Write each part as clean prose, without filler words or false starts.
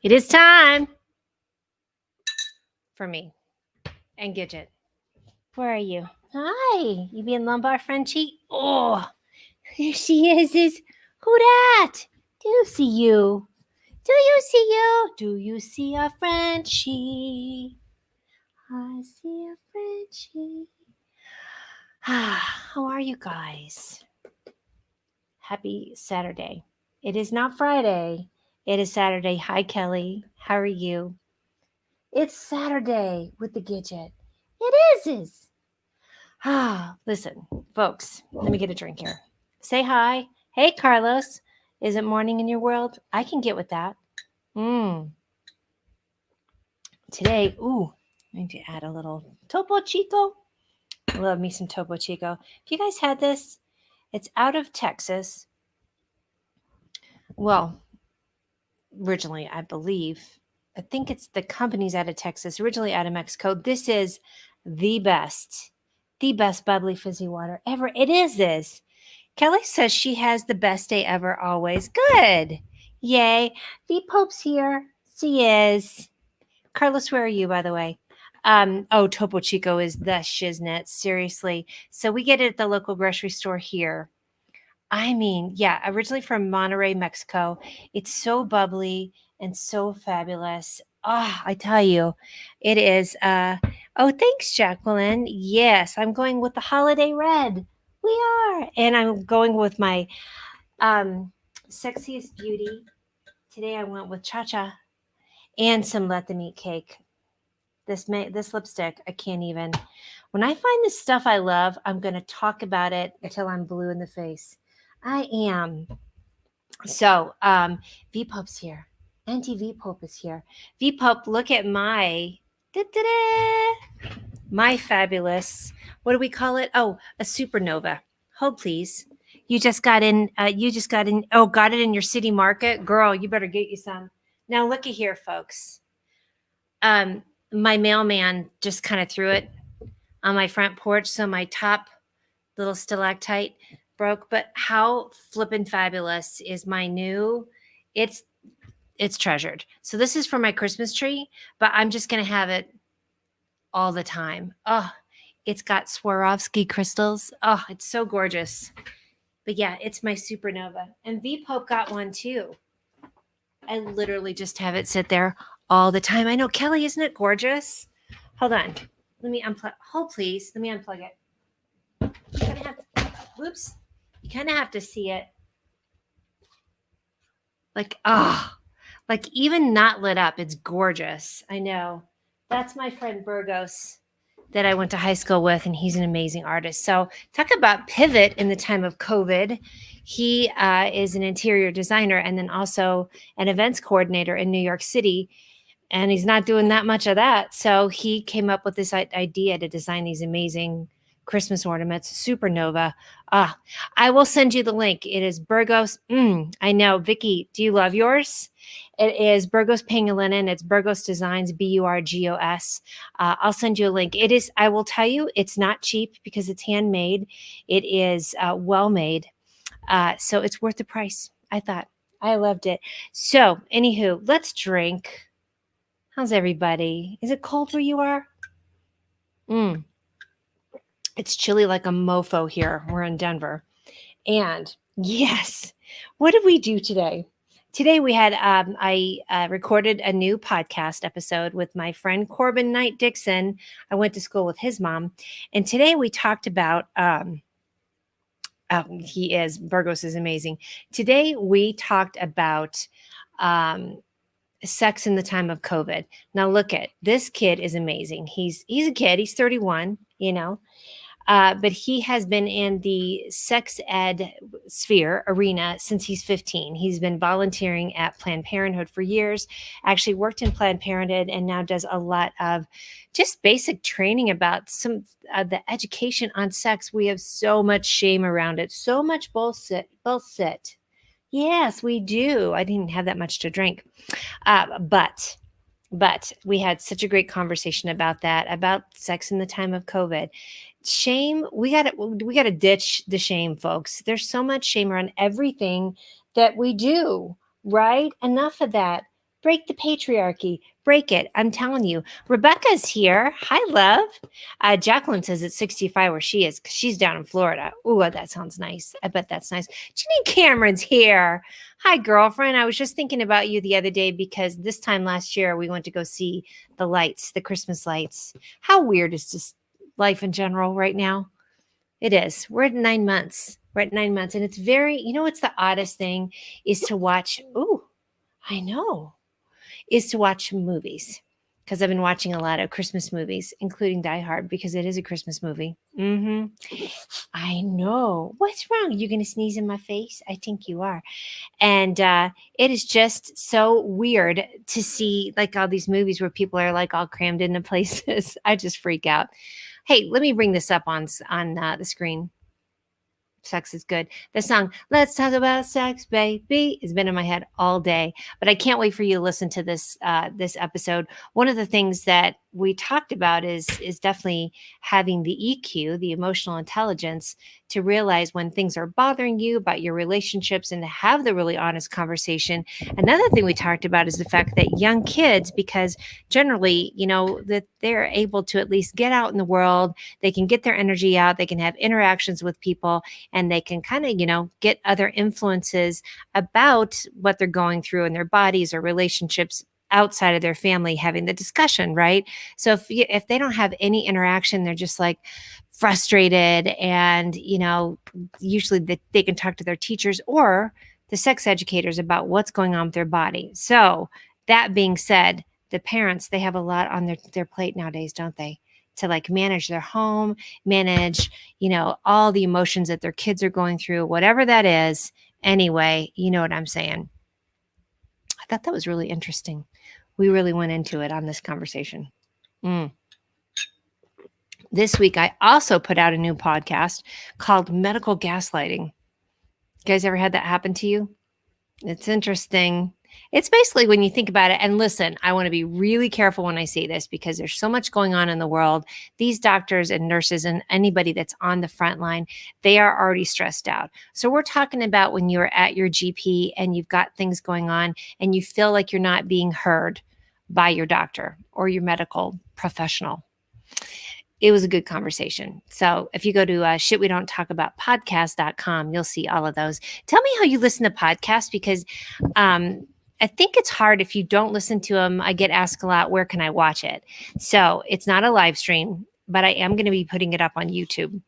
It is time for me and Gidget. Where are you? Hi, you being lumbar, Frenchie? Oh, there she is. Who dat? Do you see you? Do you see you? Do you see a Frenchie? I see a Frenchie. How are you guys? Happy Saturday. It is not Friday. It is Saturday. Hi, Kelly. How are you? It's Saturday with the Gidget. It is. Listen, folks, let me get a drink here. Say hi. Hey, Carlos. Is it morning in your world? I can get with that. Today, I need to add a little Topo Chico. I love me some Topo Chico. If you guys had this, it's out of Texas. Well, originally, I think it's the company's out of Texas, originally out of Mexico. This is the best bubbly fizzy water ever. It is this. Kelly says she has the best day ever always. Good. Yay. V Pope's here. She is. Carlos, where are you, by the way? Topo Chico is the shiznit. Seriously. So we get it at the local grocery store here. I mean, yeah, originally from Monterrey, Mexico. It's so bubbly and so fabulous. I tell you, it is. Thanks, Jacqueline. Yes, I'm going with the holiday red. We are. And I'm going with my sexiest beauty. Today I went with Cha-Cha and some Let Them Eat cake. This lipstick, I can't even. When I find the stuff I love, I'm going to talk about it until I'm blue in the face. I am. So, V-Pope's here. Auntie V-Pope is here. V-Pope, look at my fabulous, what do we call it? Oh, a supernova. Hold, please. You just got in, got it in your city market? Girl, you better get you some. Now, look at here, folks. My mailman just kind of threw it on my front porch, so my top little stalactite broke. But how flippin' fabulous is my new? It's treasured. So this is for my Christmas tree, but I'm just gonna have it all the time. Oh, it's got Swarovski crystals. Oh, it's so gorgeous. But yeah, it's my supernova. And V Pope got one too. I literally just have it sit there all the time. I know, Kelly, isn't it gorgeous? Hold on. Let me unplug. Hold, please. Let me unplug it. You kind of have to see it. Like even not lit up, it's gorgeous. I know. That's my friend Burgos that I went to high school with, and he's an amazing artist. So talk about pivot in the time of COVID. He is an interior designer and then also an events coordinator in New York City. And he's not doing that much of that. So he came up with this idea to design these amazing Christmas ornaments, supernova. I will send you the link. It is Burgos. I know. Vicky, do you love yours? It is Burgos Pangolin. It's Burgos Designs, Burgos. I'll send you a link. It is, I will tell you, it's not cheap because it's handmade. It is well made. So it's worth the price. I thought. I loved it. So, anywho, let's drink. How's everybody? Is it cold where you are? It's chilly like a mofo here. We're in Denver. And yes, what did we do today? Today we had, I recorded a new podcast episode with my friend Corbin Knight Dixon. I went to school with his mom. And today we talked about, Burgos is amazing. Today we talked about sex in the time of COVID. Now look at, this kid is amazing. He's a kid. He's 31, but he has been in the sex ed sphere arena since he's 15. He's been volunteering at Planned Parenthood for years, actually worked in Planned Parenthood, and now does a lot of just basic training about some of the education on sex. We have so much shame around it, so much bullshit. Yes, we do. I didn't have that much to drink, but we had such a great conversation about that, about sex in the time of COVID. Shame, we got to ditch the shame, folks. There's so much shame around everything that we do, right? Enough of that. Break the patriarchy. Break it. I'm telling you. Rebecca's here. Hi, love. Jacqueline says it's 65 where she is because she's down in Florida. Ooh, that sounds nice. I bet that's nice. Janine Cameron's here. Hi, girlfriend. I was just thinking about you the other day because this time last year we went to go see the lights, the Christmas lights. How weird is just life in general right now? It is. We're at 9 months. We're at 9 months. And it's very, what's the oddest thing is to watch. Ooh, I know is to watch movies because I've been watching a lot of Christmas movies, including Die Hard, because it is a Christmas movie. I know. What's wrong? You going to sneeze in my face? I think you are. And it is just so weird to see like all these movies where people are like all crammed into places. I just freak out. Hey, let me bring this up on the screen. Sex is good. The song "Let's Talk About Sex, Baby" has been in my head all day, but I can't wait for you to listen to this episode. One of the things that we talked about is definitely having the EQ, the emotional intelligence, to realize when things are bothering you about your relationships and to have the really honest conversation. Another thing we talked about is the fact that young kids, because generally, that they're able to at least get out in the world, they can get their energy out, they can have interactions with people, and they can kind of, get other influences about what they're going through in their bodies or relationships outside of their family, having the discussion, right? So if they don't have any interaction, they're just like frustrated, and usually they can talk to their teachers or the sex educators about what's going on with their body. So that being said, the parents, they have a lot on their plate nowadays, don't they? To like manage their home, manage, all the emotions that their kids are going through, whatever that is. Anyway, you know what I'm saying? I thought that was really interesting. We really went into it on this conversation. This week, I also put out a new podcast called Medical Gaslighting. You guys ever had that happen to you? It's interesting. It's basically when you think about it, and listen, I want to be really careful when I say this because there's so much going on in the world. These doctors and nurses and anybody that's on the front line, they are already stressed out. So we're talking about when you're at your GP and you've got things going on and you feel like you're not being heard by your doctor or your medical professional. It was a good conversation. So if you go to shitwedon'ttalkaboutpodcast.com, you'll see all of those. Tell me how you listen to podcasts because I think it's hard if you don't listen to them. I get asked a lot, where can I watch it? So it's not a live stream, but I am going to be putting it up on YouTube.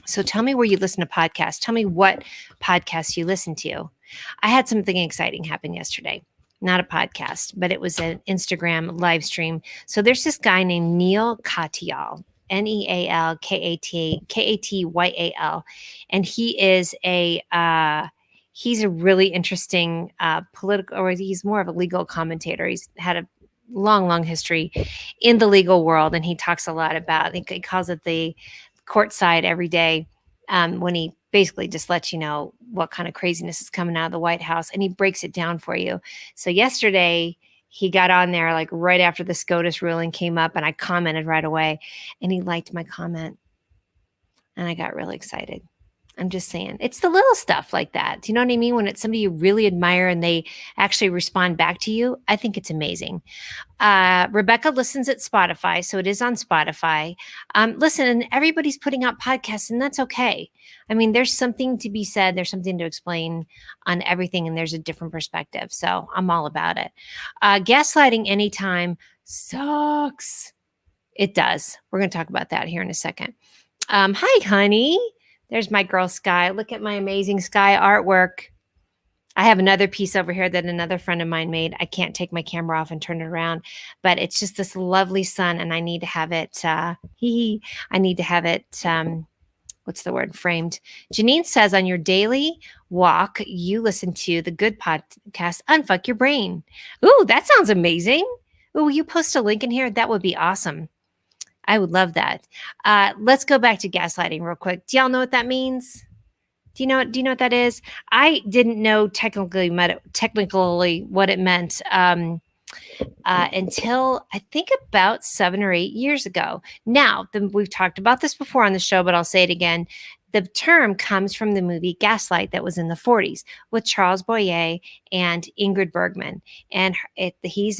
So tell me where you listen to podcasts. Tell me what podcasts you listen to. I had something exciting happen yesterday. Not a podcast, but it was an Instagram live stream. So there's this guy named Neal Katyal, Nealkatyal, and he is he's a really interesting political, or he's more of a legal commentator. He's had a long history in the legal world, and he talks a lot about, he calls it the court side every day, when he basically just lets you know what kind of craziness is coming out of the White House, and he breaks it down for you. So yesterday he got on there like right after the SCOTUS ruling came up, and I commented right away, and he liked my comment, and I got really excited. I'm just saying, it's the little stuff like that. Do you know what I mean? When it's somebody you really admire and they actually respond back to you, I think it's amazing. Rebecca listens at Spotify, so it is on Spotify. Listen, and everybody's putting out podcasts, and that's okay. I mean, there's something to be said. There's something to explain on everything, and there's a different perspective. So I'm all about it. Gaslighting anytime sucks. It does. We're going to talk about that here in a second. Hi, honey. There's my girl, Sky. Look at my amazing Sky artwork. I have another piece over here that another friend of mine made. I can't take my camera off and turn it around, but it's just this lovely sun, and I need to have it, I need to have it, what's the word, framed. Janine says, on your daily walk, you listen to the good podcast, Unfuck Your Brain. Ooh, that sounds amazing. Ooh, will you post a link in here? That would be awesome. I would love that. Let's go back to gaslighting real quick. Do y'all know what that means? Do you know what that is? I didn't know technically what it meant until I think about 7 or 8 years ago. Now, we've talked about this before on the show, but I'll say it again. The term comes from the movie Gaslight that was in the 40s with Charles Boyer and Ingrid Bergman. And he's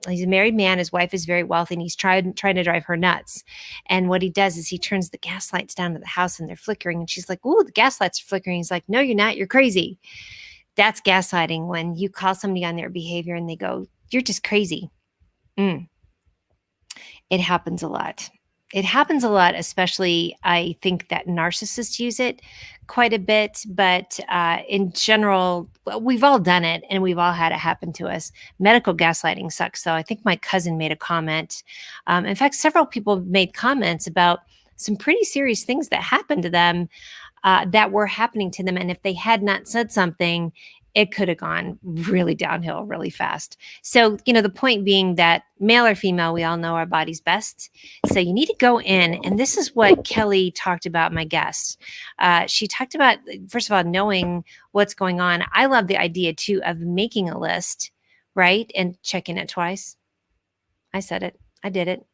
he's a married man. His wife is very wealthy, and he's trying to drive her nuts. And what he does is he turns the gas lights down to the house, and they're flickering. And she's like, "Ooh, the gas lights are flickering." He's like, "No, you're not. You're crazy." That's gaslighting, when you call somebody on their behavior and they go, "You're just crazy." Mm. It happens a lot. It happens a lot, especially I think that narcissists use it quite a bit. But in general, well, we've all done it and we've all had it happen to us. Medical gaslighting sucks. So I think my cousin made a comment. In fact, several people made comments about some pretty serious things that happened to them, that were happening to them. And if they had not said something, it could have gone really downhill really fast. So, the point being that male or female, we all know our body's best. So you need to go in. And this is what Kelly talked about, my guest. She talked about, first of all, knowing what's going on. I love the idea, too, of making a list, right? And checking it twice. I said it. I did it.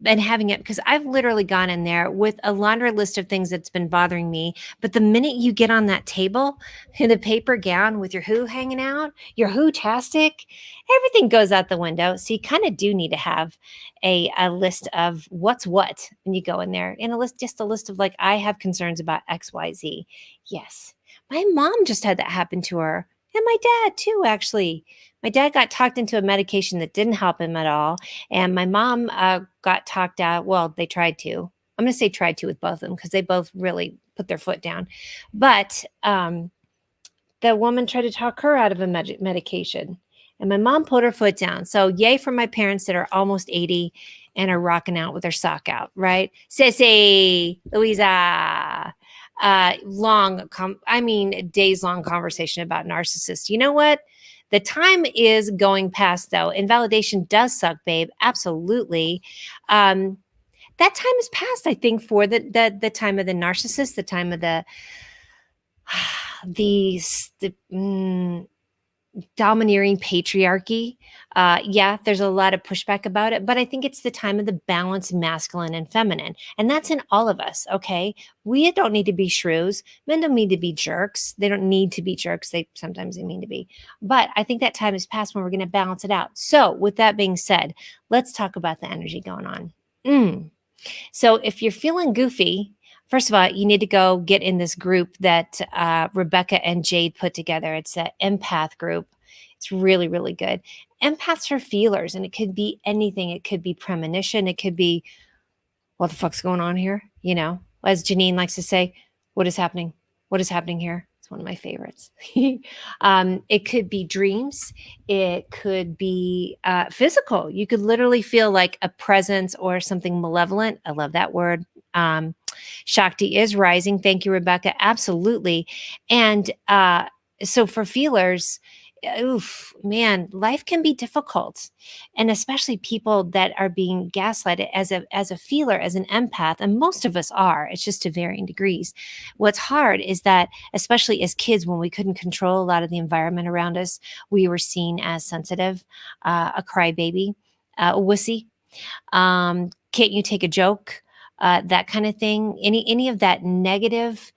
And having it, because I've literally gone in there with a laundry list of things that's been bothering me. But the minute you get on that table, in the paper gown with your who hanging out, your who-tastic, everything goes out the window. So you kind of do need to have a list of what's what when you go in there. And just a list of, like, I have concerns about XYZ. Yes. My mom just had that happen to her. And my dad too, actually. My dad got talked into a medication that didn't help him at all. And my mom got talked out. Well, they tried to. I'm going to say tried to with both of them, because they both really put their foot down. But the woman tried to talk her out of a medication. And my mom put her foot down. So yay for my parents that are almost 80 and are rocking out with their sock out, right? Sissy, Louisa. Days long conversation about narcissists. You know what? The time is going past, though. Invalidation does suck, babe. Absolutely. That time is past, I think, for the time of the narcissist, the time of the domineering patriarchy. There's a lot of pushback about it, but I think it's the time of the balanced masculine and feminine. And that's in all of us, okay? We don't need to be shrews. Men don't need to be jerks. They don't need to be jerks. Sometimes they mean to be. But I think that time is past when we're going to balance it out. So with that being said, let's talk about the energy going on. So if you're feeling goofy, first of all, you need to go get in this group that Rebecca and Jade put together. It's an empath group. It's really, really good. Empaths are feelers, and it could be anything. It could be premonition. It could be, what the fuck's going on here? As Janine likes to say, what is happening? What is happening here? It's one of my favorites. It could be dreams. It could be physical. You could literally feel like a presence or something malevolent. I love that word. Shakti is rising. Thank you, Rebecca. Absolutely. And so for feelers, oof, man, life can be difficult. And especially people that are being gaslighted as a feeler, as an empath, and most of us are. It's just to varying degrees. What's hard is that, especially as kids, when we couldn't control a lot of the environment around us, we were seen as sensitive, a crybaby, a wussy. Can't you take a joke? That kind of thing. Any of that negative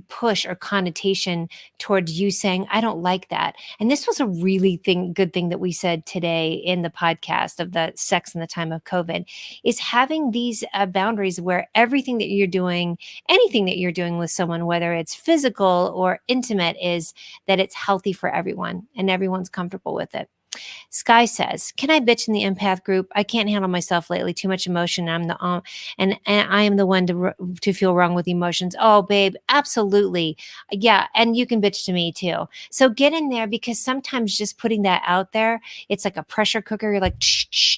push or connotation towards you saying, I don't like that. And this was a really good thing that we said today in the podcast of the sex in the time of COVID, is having these boundaries where everything that you're doing, anything that you're doing with someone, whether it's physical or intimate, is that it's healthy for everyone and everyone's comfortable with it. Sky says, "Can I bitch in the empath group? I can't handle myself lately. Too much emotion. And I am the one to feel wrong with emotions." Oh, babe, absolutely. Yeah, and you can bitch to me too. So get in there, because sometimes just putting that out there, it's like a pressure cooker. You're like,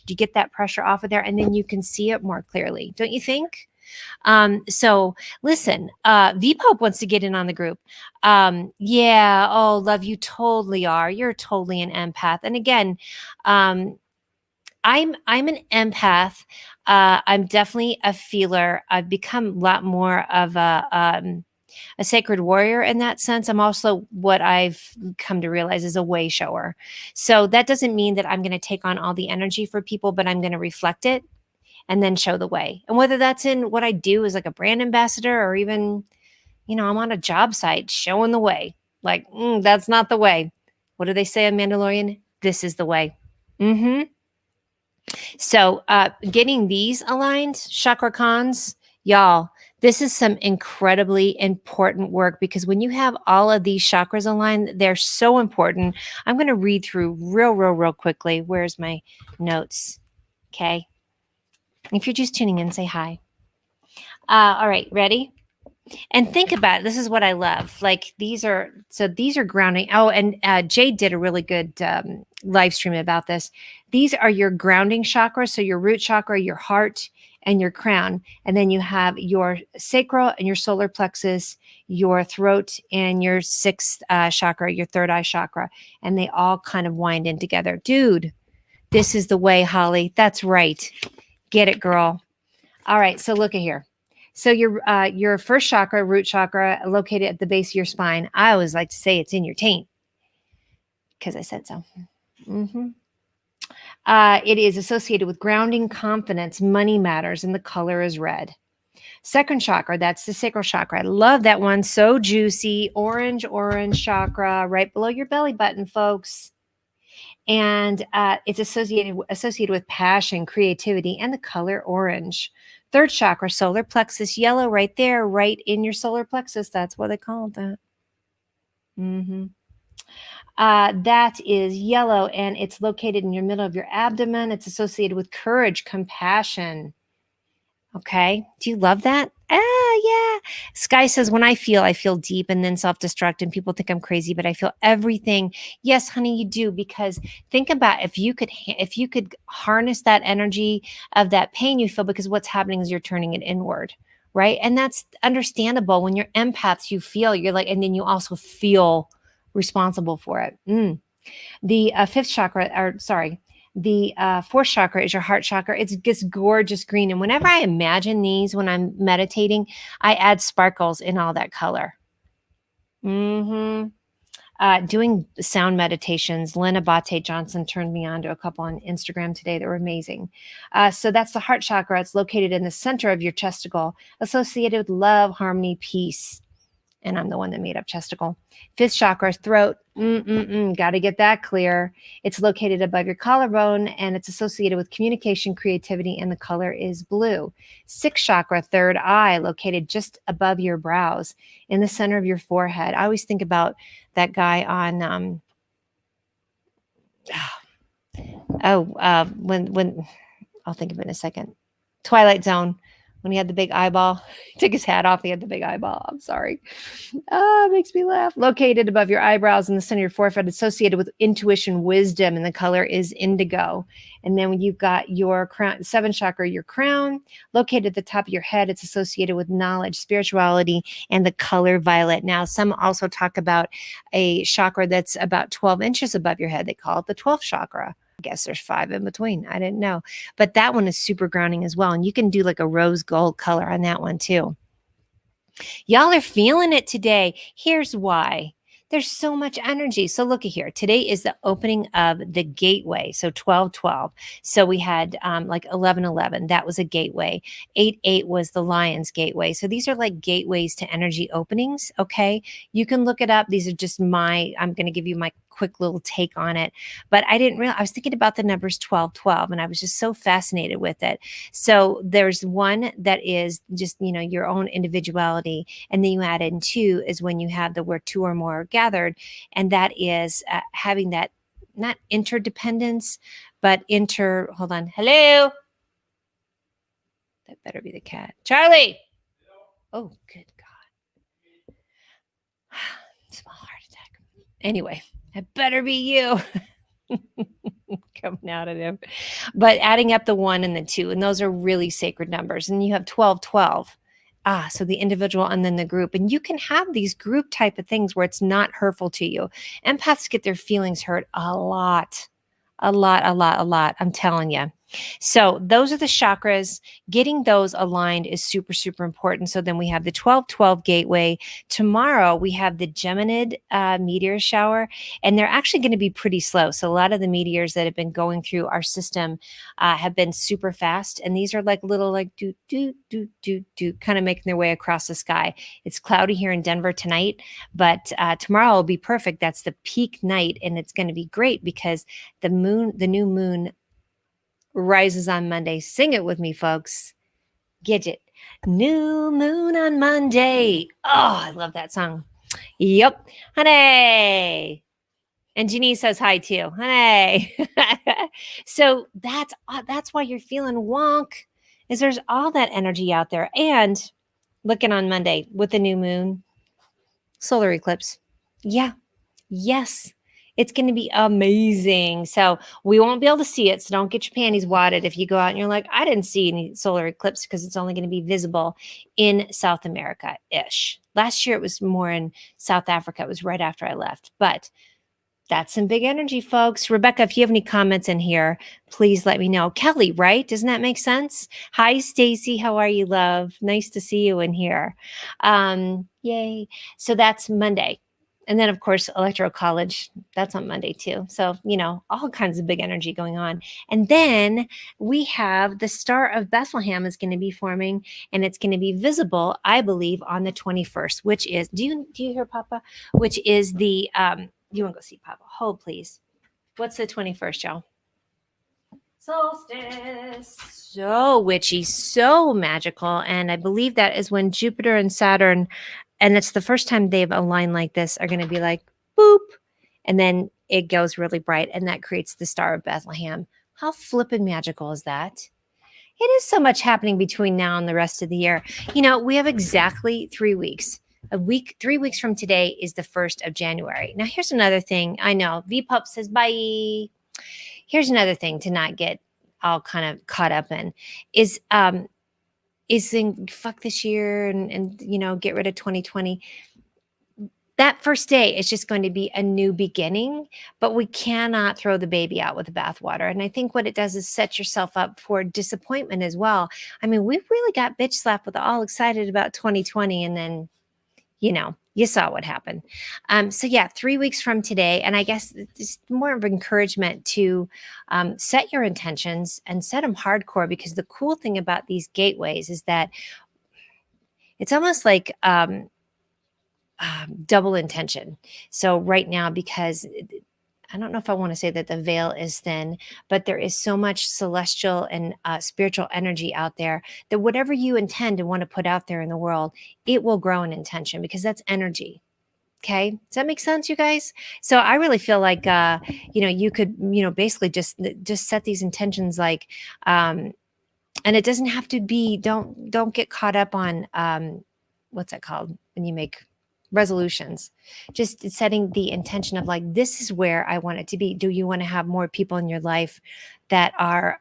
you get that pressure off of there, and then you can see it more clearly. Don't you think? So listen, V-Pope wants to get in on the group. Love, you totally are. You're totally an empath. And again, I'm an empath. I'm definitely a feeler. I've become a lot more of a sacred warrior in that sense. I'm also, what I've come to realize, is a way shower. So that doesn't mean that I'm going to take on all the energy for people, but I'm going to reflect it. and then show the way. And whether that's in what I do as like a brand ambassador or even, I'm on a job site showing the way. Like, that's not the way. What do they say on Mandalorian? This is the way. Mm-hmm. So getting these aligned, chakra cons, y'all, this is some incredibly important work because when you have all of these chakras aligned, they're so important. I'm going to read through real quickly. Where's my notes? Okay. If you're just tuning in, say hi. All right, ready? And think about it. This is what I love. Like these are grounding. Oh, and Jade did a really good live stream about this. These are your grounding chakras. So your root chakra, your heart, and your crown. And then you have your sacral and your solar plexus, your throat, and your sixth chakra, your third eye chakra. And they all kind of wind in together. Dude, this is the way, Holly. That's right. Get it, girl. All right. So look at here. So your first chakra, root chakra, located at the base of your spine. I always like to say it's in your taint because I said so. Mm-hmm. It is associated with grounding, confidence, money matters, and the color is red. Second chakra, that's the sacral chakra. I love that one. So juicy. Orange chakra right below your belly button, folks. And it's associated with passion, creativity, and the color orange. Third chakra, solar plexus, yellow right there, right in your solar plexus. That's what they call that. Mm-hmm. That is yellow, and it's located in your middle of your abdomen. It's associated with courage, compassion. Okay. Do you love that? Yeah. Sky says, when I feel deep and then self-destruct, and people think I'm crazy, but I feel everything. Yes, honey, you do. Because think about if you could harness that energy of that pain you feel, because what's happening is you're turning it inward. Right. And that's understandable. When you're empaths, you feel, you're like, and then you also feel responsible for it. The fifth chakra, or sorry, the fourth chakra is your heart chakra. It's this gorgeous green. And whenever I imagine these when I'm meditating, I add sparkles in all that color. Doing sound meditations. Lynn Abate Johnson turned me on to a couple on Instagram today that were amazing. So that's the heart chakra. It's located in the center of your chesticle, associated with love, harmony, peace. And I'm the one that made up chesticle. Fifth chakra, throat. Got to get that clear. It's located above your collarbone, and it's associated with communication, creativity, and the color is blue. Sixth chakra, third eye, located just above your brows, in the center of your forehead. I always think about that guy on when I'll think of it in a second. Twilight Zone. When he had the big eyeball, he took his hat off. He had the big eyeball. I'm sorry. It makes me laugh. Located above your eyebrows in the center of your forehead, associated with intuition, wisdom, and the color is indigo. And then when you've got your crown, seventh chakra, your crown, located at the top of your head, it's associated with knowledge, spirituality, and the color violet. Now, some also talk about a chakra that's about 12 inches above your head. They call it the 12th chakra. I guess there's 5 in between. I didn't know. But that one is super grounding as well. And you can do like a rose gold color on that one too. Y'all are feeling it today. Here's why. There's so much energy. So look at here. Today is the opening of the gateway. So 12/12. So we had like 11/11. That was a gateway. 8/8 was the lion's gateway. So these are like gateways to energy openings. Okay. You can look it up. These are just I'm going to give you my quick little take on it. But I didn't realize, I was thinking about the numbers 12/12, and I was just so fascinated with it. So there's one that is just, your own individuality. And then you add in 2 is when you have the word 2 or more gathered. And that is having that, not interdependence, but hold on. Hello. That better be the cat. Charlie. Oh, good God. Small heart attack. Anyway, it better be you. Coming out of him. But adding up the 1 and the 2, and those are really sacred numbers. And you have 12/12. So the individual and then the group. And you can have these group type of things where it's not hurtful to you. Empaths get their feelings hurt a lot. I'm telling you. So those are the chakras. Getting those aligned is super, super important. So then we have the 12-12 gateway. Tomorrow we have the Geminid meteor shower, and they're actually going to be pretty slow. So a lot of the meteors that have been going through our system have been super fast. And these are like little like do, do, do, do, do, kind of making their way across the sky. It's cloudy here in Denver tonight, but tomorrow will be perfect. That's the peak night. And it's going to be great because the new moon rises on Monday. Sing it with me, folks. Get it. New moon on Monday. Oh, I love that song. Yep. Honey. And Jeannie says hi too. Honey. So that's why you're feeling wonk, is there's all that energy out there. And looking on Monday with the new moon, solar eclipse. Yeah. Yes. It's going to be amazing. So we won't be able to see it. So don't get your panties wadded if you go out and you're like, I didn't see any solar eclipse, because it's only going to be visible in South America-ish. Last year it was more in South Africa. It was right after I left. But that's some big energy, folks. Rebecca, if you have any comments in here, please let me know. Kelly, right? Doesn't that make sense? Hi, Stacy. How are you, love? Nice to see you in here. Yay. So that's Monday. And then, of course, Electoral College, that's on Monday too. So, all kinds of big energy going on. And then we have the Star of Bethlehem is going to be forming, and it's going to be visible, I believe, on the 21st, which is, do you hear Papa? Which is the, you want to go see Papa? Hold, please. What's the 21st, y'all? Solstice. So witchy, so magical. And I believe that is when Jupiter and Saturn, and it's the first time they've aligned like this, are going to be like, boop. And then it goes really bright, and that creates the Star of Bethlehem. How flippin' magical is that? It is so much happening between now and the rest of the year. We have exactly 3 weeks. 3 weeks from today is the 1st of January. Now, here's another thing. I know VPup says bye. Here's another thing to not get all kind of caught up in is saying fuck this year and get rid of 2020. That first day is just going to be a new beginning, but we cannot throw the baby out with the bathwater. And I think what it does is set yourself up for disappointment as well. I mean, we really got bitch slapped with all excited about 2020, and then you saw what happened. So yeah, 3 weeks from today. And I guess it's more of encouragement to set your intentions and set them hardcore, because the cool thing about these gateways is that it's almost like double intention. So right now, because I don't know if I want to say that the veil is thin, but there is so much celestial and spiritual energy out there that whatever you intend and want to put out there in the world, it will grow in intention, because that's energy. Okay. Does that make sense, you guys? So I really feel like, you could, basically just set these intentions, like, and it doesn't have to be, don't get caught up on, what's that called when you make resolutions? Just setting the intention of like, this is where I want it to be. Do you want to have more people in your life that are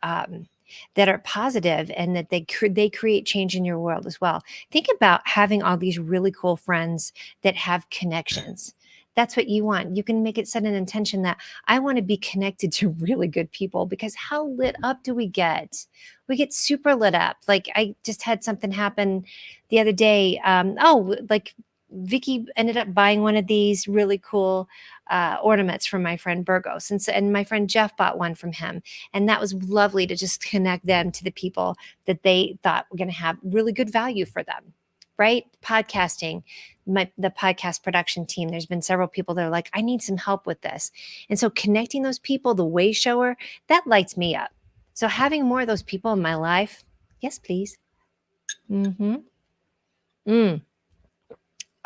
positive, and that they create change in your world as well? Think about having all these really cool friends that have connections. That's what you want. You can make it set an intention that I want to be connected to really good people, because how lit up do we get? We get super lit up. Like, I just had something happen the other day. Like Vicky ended up buying one of these really cool ornaments from my friend Burgos. And my friend Jeff bought one from him. And that was lovely to just connect them to the people that they thought were going to have really good value for them, right? Podcasting, the podcast production team, there's been several people that are like, I need some help with this. And so connecting those people, the way shower, that lights me up. So having more of those people in my life, yes, please.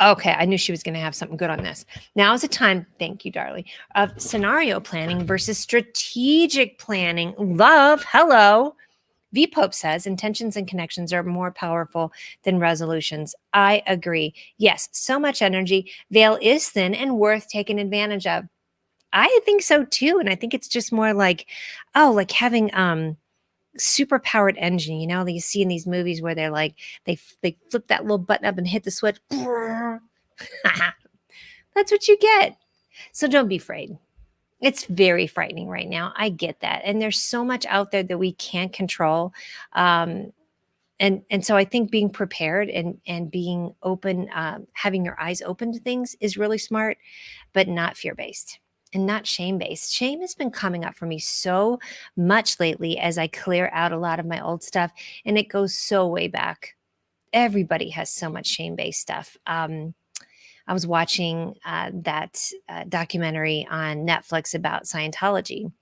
Okay, I knew she was going to have something good on this. Now is the time, thank you, darling, of scenario planning versus strategic planning. Love, hello. V Pope says intentions and connections are more powerful than resolutions. I agree. Yes, so much energy. Veil is thin and worth taking advantage of. I think so too. And I think it's just more like, like having super powered engine, that you see in these movies where they're like, they flip that little button up and hit the switch. That's what you get. So don't be afraid. It's very frightening right now. I get that. And there's so much out there that we can't control. Um, and so I think being prepared and being open, having your eyes open to things is really smart, but not fear based and not shame based. Shame has been coming up for me so much lately as I clear out a lot of my old stuff, and it goes so way back. Everybody has so much shame based stuff. I was watching that documentary on Netflix about Scientology.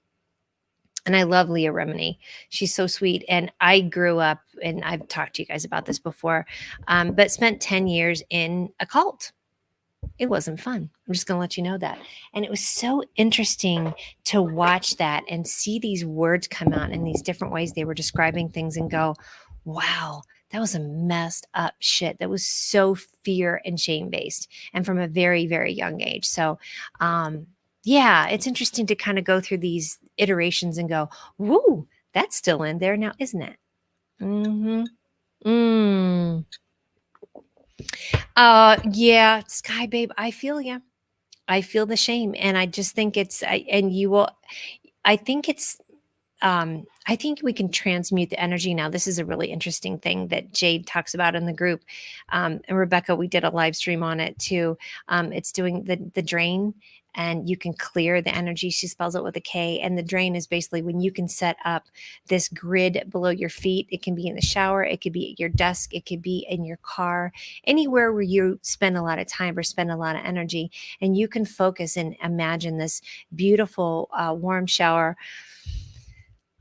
And I love Leah Remini. She's so sweet. And I grew up, and I've talked to you guys about this before, but spent 10 years in a cult. It wasn't fun. I'm just going to let you know that. And it was so interesting to watch that and see these words come out in these different ways they were describing things and go, wow, that was a messed up shit. That was so fear and shame based and from a very, very young age. So, yeah, it's interesting to kind of go through these iterations and go, woo, that's still in there now, isn't it? Mm-hmm. Mm. Yeah, Sky Babe, I feel you. I feel the shame, and I just think it's and you will I think it's I think we can transmute the energy. Now, this is a really interesting thing that Jade talks about in the group. And Rebecca, we did a live stream on it too. It's doing the drain, and you can clear the energy. She spells it with a K. And the drain is basically when you can set up this grid below your feet. It can be in the shower, it could be at your desk, it could be in your car, anywhere where you spend a lot of time or spend a lot of energy. And you can focus and imagine this beautiful warm shower.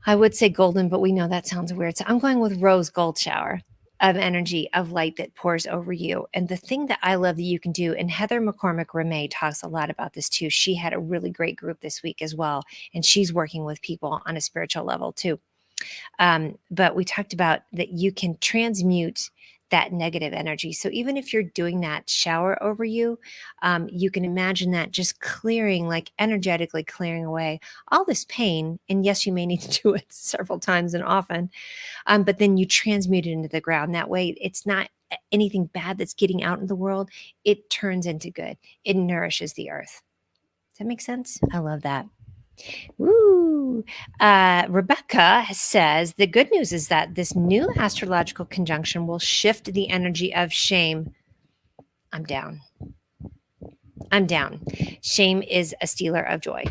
I would say golden, but we know that sounds weird. So I'm going with rose gold shower of energy, of light that pours over you. And the thing that I love that you can do, and Heather McCormick Ramey talks a lot about this too. She had a really great group this week as well. And she's working with people on a spiritual level too. But we talked about that you can transmute that negative energy. So even if you're doing that shower over you, you can imagine that just clearing, like energetically clearing away all this pain. And yes, you may need to do it several times and often, but then you transmute it into the ground. That way, it's not anything bad that's getting out in the world. It turns into good. It nourishes the earth. Does that make sense? I love that. Woo. Rebecca says the good news is that this new astrological conjunction will shift the energy of shame. I'm down. I'm down. Shame is a stealer of joy.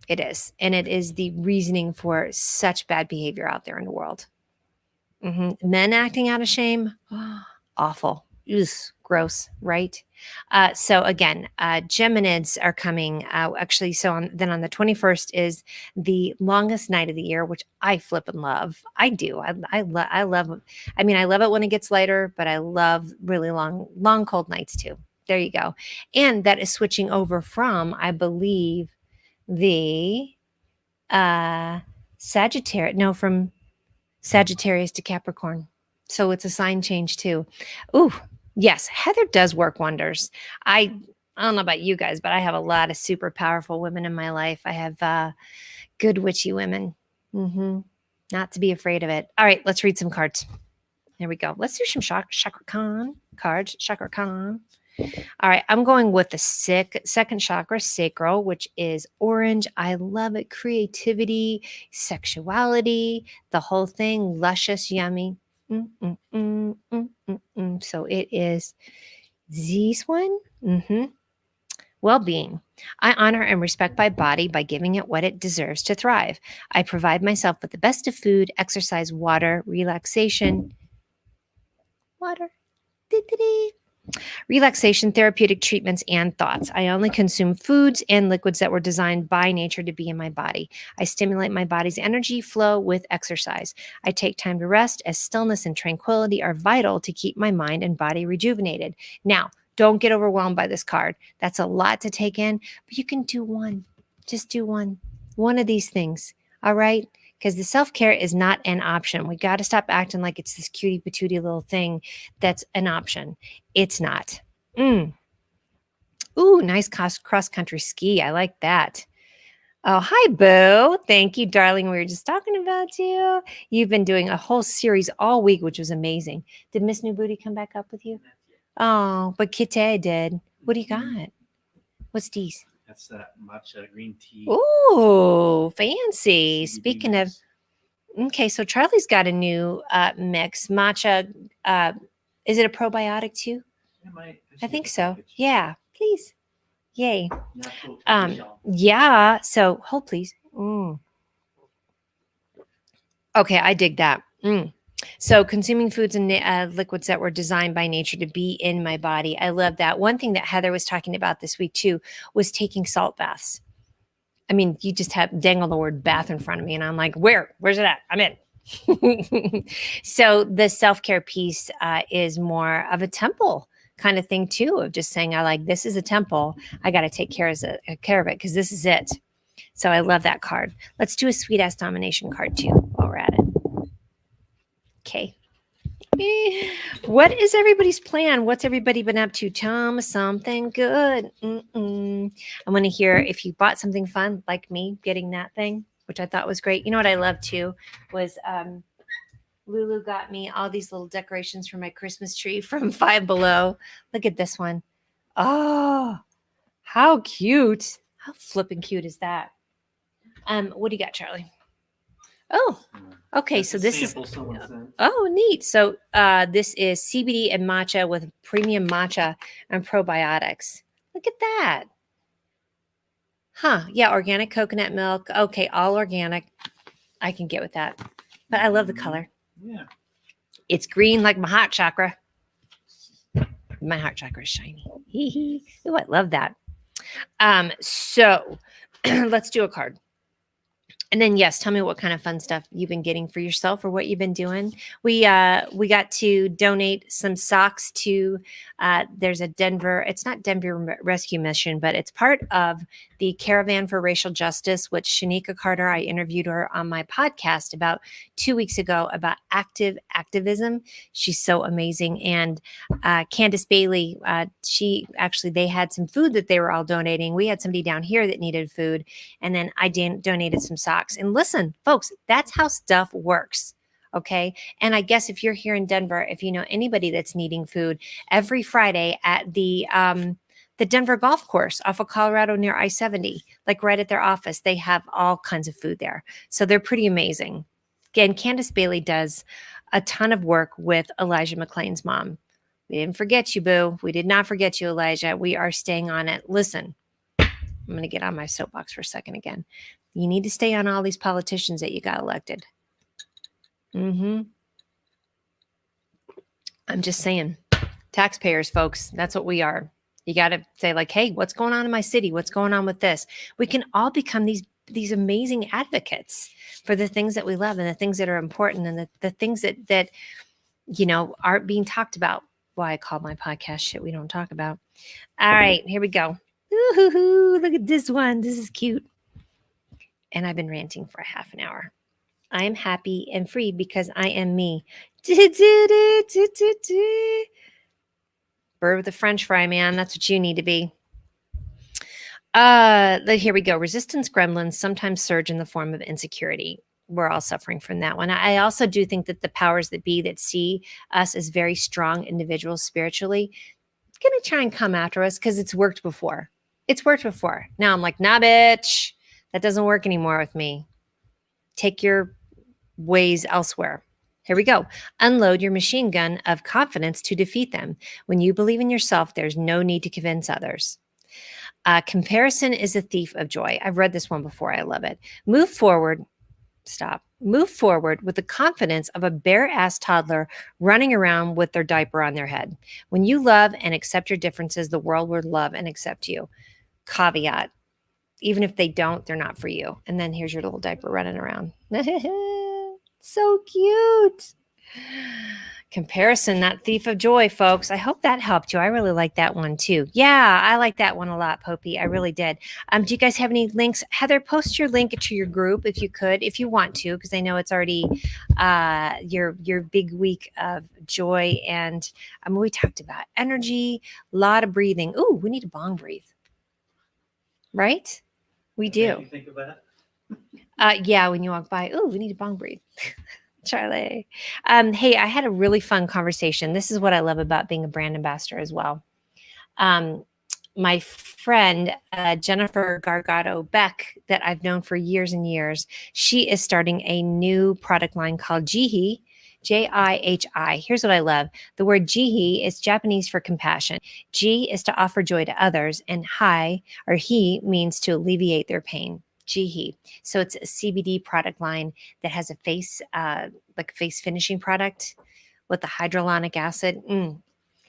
It is. And it is the reasoning for such bad behavior out there in the world. Men acting out of shame, awful. Ugh, gross, right? So again, Geminids are coming. Actually, so then on the 21st is the longest night of the year, which I flip and love. I do. I love. I mean, I love it when it gets lighter, but I love really long cold nights too. There you go. And that is switching over from, I believe, the Sagittarius. No, from Sagittarius to Capricorn. So it's a sign change too. Ooh, yes, Heather does work wonders. I don't know about you guys, but I have a lot of super powerful women in my life. I have good witchy women. Not to be afraid of it. All right, let's read some cards. There we go. Let's do some Chakra Khan cards. Chakra Khan. All right, I'm going with the second chakra, sacral, which is orange. I love it. Creativity, sexuality, the whole thing, luscious, yummy. So it is this one. Well-being. I honor and respect my body by giving it what it deserves to thrive. I provide myself with the best of food, exercise, water, relaxation. Water. Relaxation, therapeutic treatments, and thoughts. I only consume foods and liquids that were designed by nature to be in my body. I stimulate my body's energy flow with exercise. I take time to rest, as stillness and tranquility are vital to keep my mind and body rejuvenated. Now, don't get overwhelmed by this card. That's a lot to take in, but you can do one. Just do one. One of these things. All right? Because the self-care is not an option. We got to stop acting like it's this cutie patootie little thing that's an option. It's not. Ooh, nice cross-country ski. I like that. Oh, hi, Boo. Thank you, darling. We were just talking about you. You've been doing a whole series all week, which was amazing. Did Miss New Booty come back up with you? Oh, but Kitty did. What do you got? What's these? That's that matcha green tea. Ooh, fancy. CBD Speaking mix. of, okay, so Charlie's got a new mix. Matcha, is it a probiotic too? I think so. Yeah, please. Yay. Natural tradition. Yeah, so hold please. Okay, I dig that. So consuming foods and liquids that were designed by nature to be in my body. I love that. One thing that Heather was talking about this week too was taking salt baths. I mean, you just have dangle the word bath in front of me, and I'm like, where's it at? I'm in. So the self-care piece is more of a temple kind of thing too, of just saying, I like, this is a temple. I got to take care of it because this is it. So I love that card. Let's do a sweet ass domination card too while we're at it. Okay. What is everybody's plan? What's everybody been up to? Tell me something good. I want to hear if you bought something fun like me getting that thing, which I thought was great. You know what I love too was Lulu got me all these little decorations for my Christmas tree from Five Below. Look at this one. Oh, how cute. How flippin' cute is that? What do you got, Charlie? Oh, okay. So this is neat. So this is CBD and matcha with premium matcha and probiotics. Look at that. Huh? Yeah, organic coconut milk. Okay, all organic. I can get with that. But I love the color. Yeah. It's green like my heart chakra. My heart chakra is shiny. Oh, I love that. So let's do a card. And then, yes, tell me what kind of fun stuff you've been getting for yourself or what you've been doing. We got to donate some socks to, there's a Denver, it's not Denver Rescue Mission, but it's part of the Caravan for Racial Justice, which Shanika Carter, I interviewed her on my podcast about 2 weeks ago about activism. She's so amazing. And Candace Bailey, they had some food that they were all donating. We had somebody down here that needed food. And then I donated some socks. And listen, folks, that's how stuff works. Okay. And I guess if you're here in Denver, if you know anybody that's needing food, every Friday at the Denver golf course off of Colorado near I-70, like right at their office, they have all kinds of food there. So they're pretty amazing. Again, Candace Bailey does a ton of work with Elijah McClain's mom. We didn't forget you, boo. We did not forget you, Elijah. We are staying on it. Listen, I'm going to get on my soapbox for a second again. You need to stay on all these politicians that you got elected. I'm just saying, taxpayers, folks, that's what we are. You got to say like, hey, what's going on in my city? What's going on with this? We can all become these amazing advocates for the things that we love and the things that are important and the things that aren't being talked about. Why I call my podcast Shit We Don't Talk About. All right, here we go. Ooh, look at this one. This is cute. And I've been ranting for a half an hour. I am happy and free because I am me. Bird with a French fry, man. That's what you need to be. Here we go. Resistance gremlins sometimes surge in the form of insecurity. We're all suffering from that one. I also do think that the powers that be that see us as very strong individuals spiritually, going to try and come after us because it's worked before. It's worked before. Now I'm like, nah, bitch. That doesn't work anymore with me. Take your ways elsewhere. Here we go. Unload your machine gun of confidence to defeat them. When you believe in yourself, there's no need to convince others. Comparison is a thief of joy. I've read this one before. I love it. Move forward with the confidence of a bare-ass toddler running around with their diaper on their head. When you love and accept your differences, the world will love and accept you. Caveat. Even if they don't, they're not for you. And then here's your little diaper running around. So cute. Comparison, not thief of joy, folks. I hope that helped you. I really like that one too. Yeah, I like that one a lot, Popey. I really did. Do you guys have any links? Heather, post your link to your group if you could, if you want to, because I know it's already your big week of joy. And we talked about energy, a lot of breathing. Ooh, we need to bong breathe. Right? We do. You think of that? Yeah, when you walk by, oh, we need to bong breathe. Charlie. Hey, I had a really fun conversation. This is what I love about being a brand ambassador as well. my friend Jennifer Gargado Beck, that I've known for years and years, she is starting a new product line called Jihi, Jihi. Here's what I love. The word Jihi is Japanese for compassion. Ji is to offer joy to others, and hi or he means to alleviate their pain. Jihi. So it's a CBD product line that has a face, like a face finishing product with the hyaluronic acid.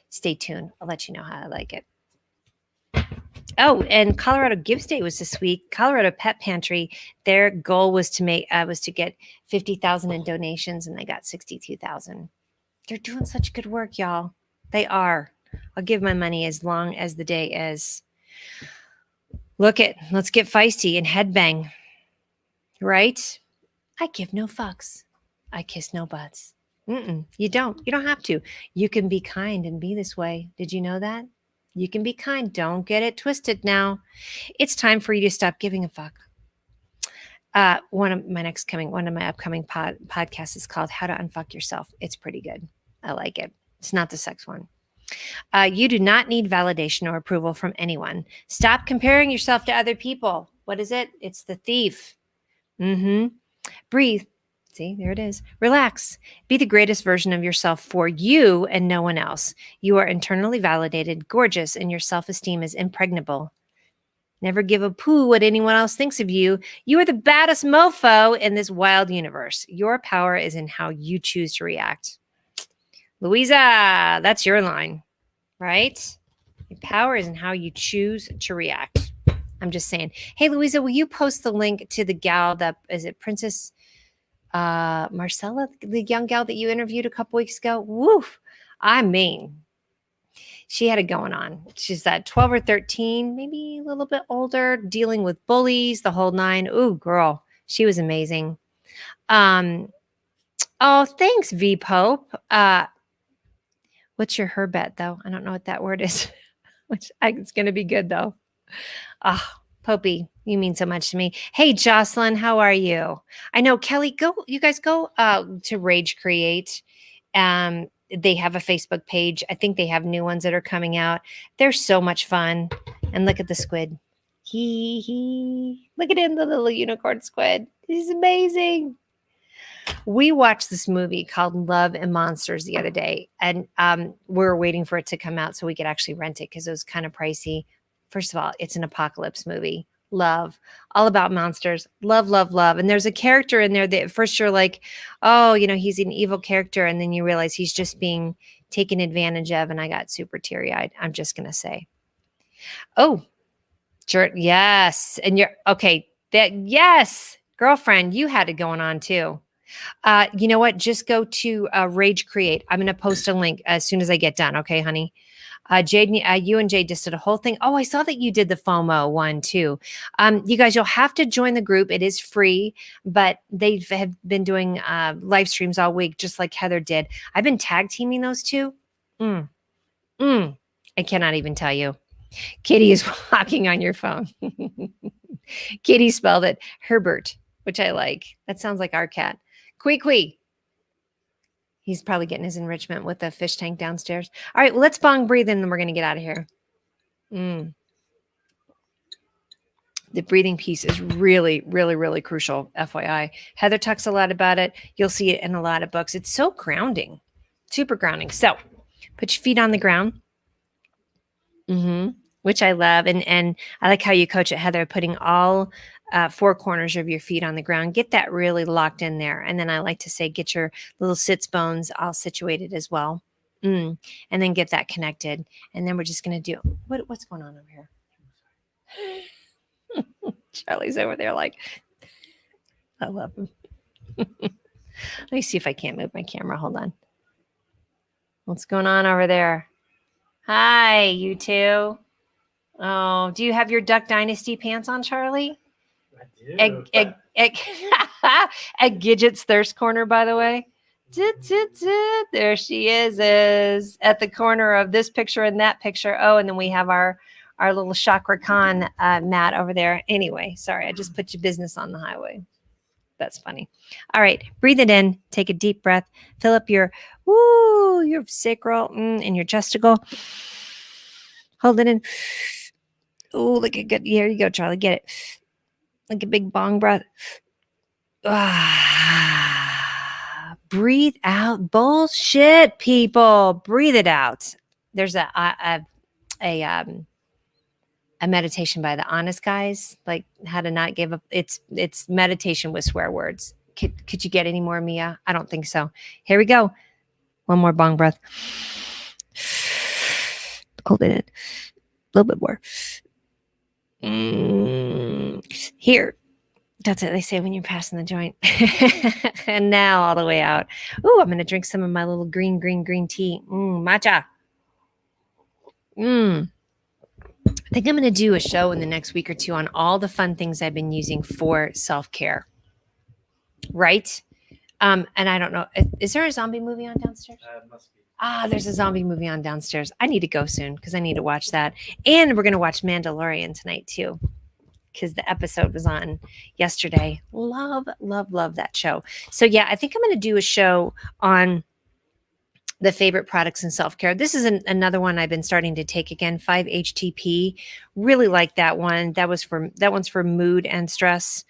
Stay tuned. I'll let you know how I like it. Oh, and Colorado Gives Day was this week. Colorado Pet Pantry, their goal was to get 50,000 in donations, and they got 62,000. They're doing such good work, y'all. They are. I'll give my money as long as the day is. Let's get feisty and headbang. Right? I give no fucks. I kiss no butts. You don't. You don't have to. You can be kind and be this way. Did you know that? You can be kind. Don't get it twisted now. It's time for you to stop giving a fuck. One of my upcoming podcasts is called How to Unfuck Yourself. It's pretty good. I like it. It's not the sex one. You do not need validation or approval from anyone. Stop comparing yourself to other people. What is it? It's the thief. Breathe. See, there it is. Relax. Be the greatest version of yourself for you and no one else. You are internally validated, gorgeous, and your self-esteem is impregnable. Never give a poo what anyone else thinks of you. You are the baddest mofo in this wild universe. Your power is in how you choose to react. Louisa, that's your line, right? Your power is in how you choose to react. I'm just saying. Hey, Louisa, will you post the link to the gal is it Princess Marcella, the young gal that you interviewed a couple weeks ago? Woof. I mean, she had it going on. She's at 12 or 13, maybe a little bit older, dealing with bullies, the whole nine. Ooh, girl, she was amazing. Oh, thanks, V Pope. What's your her bet, though? I don't know what that word is. It's going to be good, though. Popey, you mean so much to me. Hey, Jocelyn, how are you? I know, Kelly, you guys go to Rage Create. They have a Facebook page. I think they have new ones that are coming out. They're so much fun. And look at the squid. Look at him, the little unicorn squid. He's amazing. We watched this movie called Love and Monsters the other day, and we're waiting for it to come out so we could actually rent it because it was kind of pricey. First of all, it's an apocalypse movie. Love, all about monsters. Love, love, love. And there's a character in there that at first you're like, oh, he's an evil character. And then you realize he's just being taken advantage of. And I got super teary-eyed. I'm just going to say. Oh, sure. Yes. And you're okay. Yes, girlfriend, you had it going on too. You know what? Just go to Rage Create. I'm going to post a link as soon as I get done. Okay, honey. Jade, you and Jade just did a whole thing. Oh, I saw that you did the FOMO one too. You guys, you'll have to join the group. It is free, but they have been doing live streams all week, just like Heather did. I've been tag teaming those two. I cannot even tell you. Kitty is walking on your phone. Kitty spelled it Herbert, which I like. That sounds like our cat. Quee. He's probably getting his enrichment with the fish tank downstairs. All right, well, let's bong breathe and then we're going to get out of here. The breathing piece is really, really, really crucial, FYI. Heather talks a lot about it. You'll see it in a lot of books. It's so grounding, super grounding. So put your feet on the ground, which I love. And I like how you coach it, Heather, putting all four corners of your feet on the ground. Get that really locked in there. And then I like to say, get your little sits bones all situated as well. And then get that connected. And then we're just going to do, what's going on over here? Charlie's over there like, I love him. Let me see if I can't move my camera. Hold on. What's going on over there? Hi, you two. Oh, do you have your Duck Dynasty pants on, Charlie? I do. At Gidget's Thirst Corner, by the way. There she is at the corner of this picture and that picture. Oh, and then we have our little Chakra Khan mat over there. Anyway, sorry, I just put your business on the highway. That's funny. All right, breathe it in. Take a deep breath. Fill up your sacral and your justicle. Hold it in. Oh, like a good. Here you go, Charlie. Get it. Like a big bong breath. Ah, breathe out. Bullshit, people. Breathe it out. There's a meditation by the Honest Guys, like how to not give up. It's meditation with swear words. Could you get any more, Mia? I don't think so. Here we go. One more bong breath. Hold it in. A little bit more. Here. That's it. They say when you're passing the joint. And now all the way out. Ooh, I'm going to drink some of my little green tea. Matcha. I think I'm going to do a show in the next week or two on all the fun things I've been using for self-care. Right? And I don't know. Is there a zombie movie on downstairs? Must be. There's a zombie movie on downstairs. I need to go soon because I need to watch that. And we're going to watch Mandalorian tonight too, because the episode was on yesterday. Love that show. So yeah, I think I'm going to do a show on the favorite products in self-care. This is another one I've been starting to take again, 5-HTP. Really like that one. That one's for mood and stress.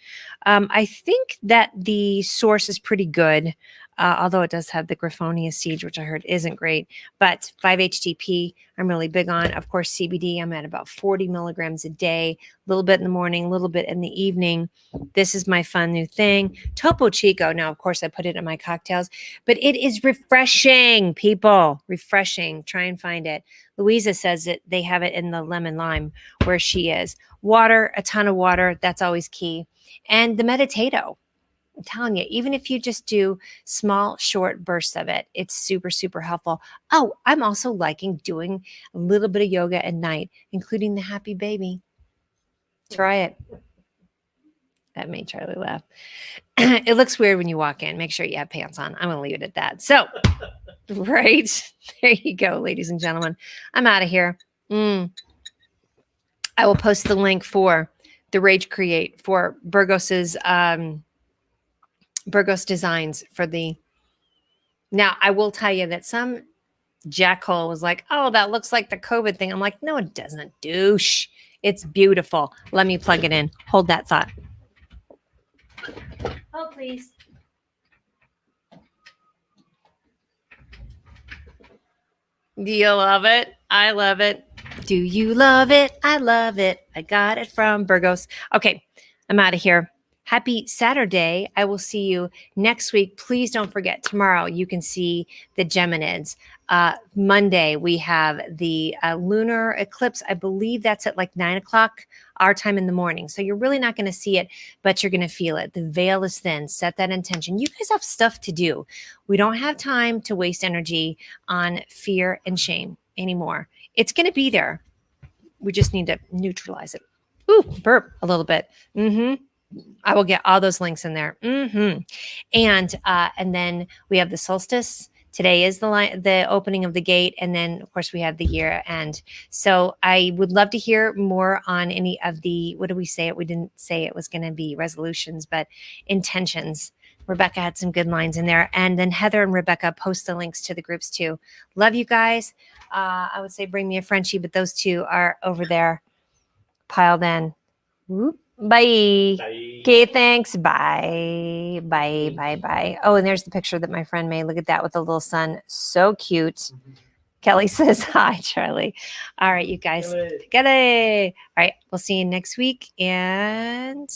I think that the source is pretty good, although it does have the Griffonia siege, which I heard isn't great. But 5-HTP, I'm really big on. Of course, CBD, I'm at about 40 milligrams a day, a little bit in the morning, a little bit in the evening. This is my fun new thing. Topo Chico. Now, of course, I put it in my cocktails, but it is refreshing, people. Refreshing. Try and find it. Louisa says that they have it in the lemon lime where she is. Water, a ton of water. That's always key. And the Meditato. I'm telling you, even if you just do small, short bursts of it, it's super, super helpful. Oh, I'm also liking doing a little bit of yoga at night, including the happy baby. Try it. That made Charlie laugh. It looks weird when you walk in. Make sure you have pants on. I'm going to leave it at that. So, right. There you go, ladies and gentlemen. I'm out of here. I will post the link for the Rage Create for Burgos's Burgos designs for the. Now, I will tell you that some jackhole was like, oh, that looks like the COVID thing. I'm like, no, it doesn't, douche. It's beautiful. Let me plug it in. Hold that thought. Oh, please. Do you love it? I love it. Do you love it? I love it. I got it from Burgos. Okay, I'm out of here. Happy Saturday. I will see you next week. Please don't forget, tomorrow you can see the Geminids. Monday, we have the lunar eclipse. I believe that's at like 9 o'clock our time in the morning. So you're really not going to see it, but you're going to feel it. The veil is thin. Set that intention. You guys have stuff to do. We don't have time to waste energy on fear and shame anymore. It's going to be there. We just need to neutralize it. Ooh, burp a little bit. I will get all those links in there. And then we have the solstice. Today is the opening of the gate. And then, of course, we have the year end. So I would love to hear more on any of the, what did we say? We didn't say it was going to be resolutions, but intentions. Rebecca had some good lines in there. And then Heather and Rebecca post the links to the groups too. Love you guys. I would say bring me a Frenchie, but those two are over there piled in. Whoop. Bye. Okay, thanks. Bye. Bye. Oh, and there's the picture that my friend made. Look at that with the little sun. So cute. Kelly says hi, Charlie. All right, you guys. Get it. All right, we'll see you next week. And